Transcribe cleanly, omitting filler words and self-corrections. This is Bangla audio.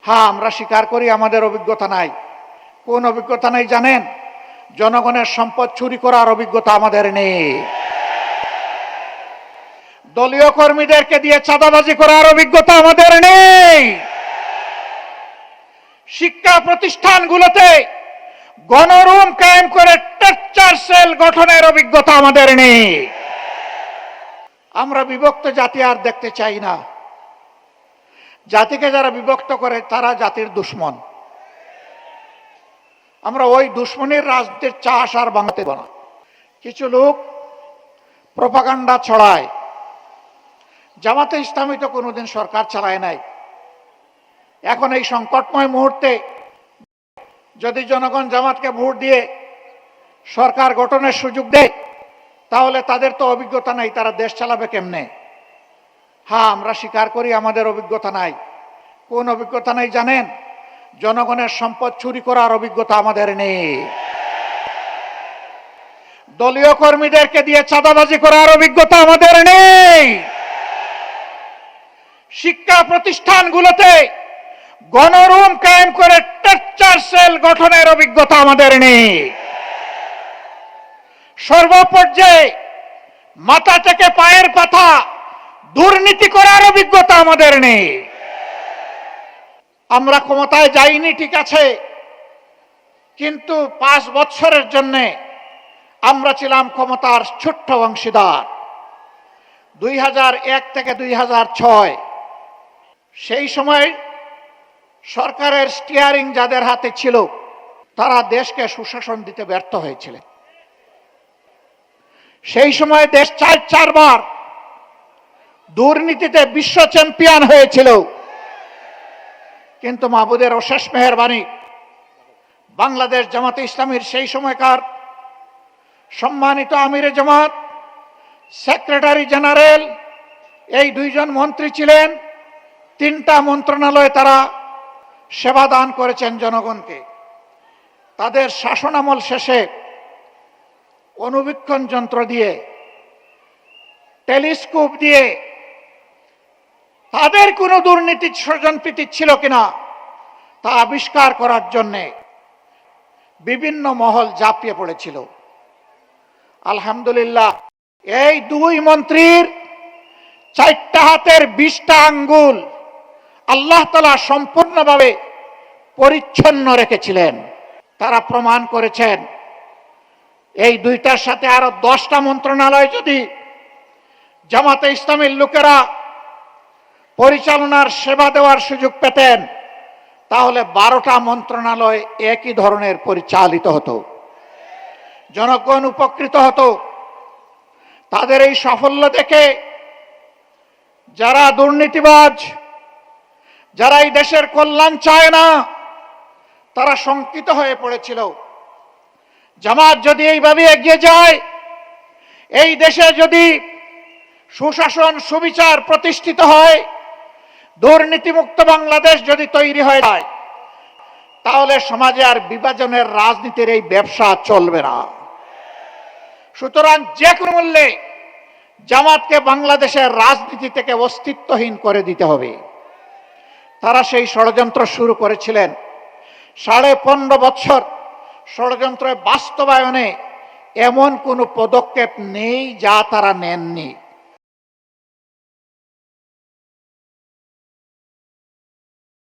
হ্যাঁ, আমরা স্বীকার করি আমাদের অভিজ্ঞতা নাই। কোন অভিজ্ঞতা নেই জানেন? জনগণের সম্পদ চুরি করার অভিজ্ঞতা আমাদের নেই। দলীয় কর্মীদেরকে দিয়ে চাঁদাবাজি করার অভিজ্ঞতা আমাদের নেই। শিক্ষা প্রতিষ্ঠানগুলোতে গণরুম কায়েম করে টর্চার সেল গঠনের অভিজ্ঞতা আমাদের নেই। আমরা বিভক্ত জাতি আর দেখতে চাই না। জাতিকে যারা বিভক্ত করে তারা জাতির দুশ্মন। আমরা ওই দুশ্মনের রাজনীতির চাষ আর ভাঙতে দেব না। কিছু লোক প্রপাগান্ডা ছড়ায়। জামাতে ইসলামী তো কোনোদিন সরকার চালায় নাই। এখন এই সংকটময় মুহূর্তে যদি জনগণ জামাতকে ভোট দিয়ে সরকার গঠনের সুযোগ দেয়, তাহলে তাদের তো অভিজ্ঞতা নাই, তারা দেশ চালাবে কেমনে? হ্যাঁ, আমরা স্বীকার করি আমাদের অভিজ্ঞতা নাই। কোন অভিজ্ঞতা নেই জানেন? জনগণের সম্পদ চুরি করার অভিজ্ঞতা আমাদের নেই। দলীয় কর্মীদেরকে দিয়ে চাঁদাবাজি করার অভিজ্ঞতা আমাদের নেই। শিক্ষা প্রতিষ্ঠানগুলোতে গণরুম কায়েম করে টর্চার সেল গঠনের অভিজ্ঞতা আমাদের নেই। সর্বপর্যায়ে মাথা থেকে পায়ের পাতা দুর্নীতি করার অভিজ্ঞতা আমাদের নেই। আমরা ক্ষমতায় যাইনি ঠিক আছে, কিন্তু 5 বছরের জন্য আমরা ছিলাম ক্ষমতার ছোট্ট অংশীদার। 2001 থেকে 2006 সেই সময় সরকারের স্টিয়ারিং যাদের হাতে ছিল তারা দেশকে সুশাসন দিতে ব্যর্থ হয়েছিলেন। সেই সময় দেশ 4 বার দুর্নীতিতে বিশ্ব চ্যাম্পিয়ন হয়েছিল, কিন্তু মাহবুদের অশেষ মেহেরবানি বাংলাদেশ জামাতে ইসলামীর সেই সময়কার সম্মানিত আমিরে জামাত, সেক্রেটারি জেনারেল, এই 2 জন মন্ত্রী ছিলেন। 3টা মন্ত্রণালয়ে তারা সেবা দান করেছেন জনগণকে। তাদের শাসনামল শেষে অনুবীক্ষণ যন্ত্র দিয়ে, টেলিস্কোপ দিয়ে তাদের কোনো দুর্নীতি স্বজনপ্রীতি ছিল কিনা তা আবিষ্কার করার জন্যে বিভিন্ন মহল ঝাঁপিয়ে পড়েছিল। আলহামদুলিল্লাহ, এই 2 মন্ত্রীর 4টা হাতের 20টা আঙ্গুল আল্লাহ তাআলা সম্পূর্ণভাবে পরিচ্ছন্ন রেখেছিলেন। তারা প্রমাণ করেছেন এই 2টার সাথে আরো 10টা মন্ত্রণালয় যদি জামাতে ইসলামীর লোকেরা পরিচালনার সেবা দেওয়ার সুযোগ পেতেন, তাহলে 12টা মন্ত্রণালয় একই ধরনের পরিচালিত হতো, জনগণ উপকৃত হতো। তাদের এই সাফল্য দেখে যারা দুর্নীতিবাজ, যারা এই দেশের কল্যাণ চায় না, তারা শঙ্কিত হয়ে পড়েছিল। জামাত যদি এইভাবে এগিয়ে যায়, এই দেশে যদি সুশাসন সুবিচার প্রতিষ্ঠিত হয়, দুর্নীতিমুক্ত বাংলাদেশ যদি তৈরি হয়ে যায়, তাহলে সমাজে আর বিভাজনের রাজনীতির এই ব্যবসা চলবে না। সুতরাং যে কোনো মূল্যে জামাতকে বাংলাদেশের রাজনীতি থেকে অস্তিত্বহীন করে দিতে হবে। তারা সেই ষড়যন্ত্র শুরু করেছিলেন। 15.5 বছর ষড়যন্ত্রের বাস্তবায়নে এমন কোনো পদক্ষেপ নেই যা তারা নেননি।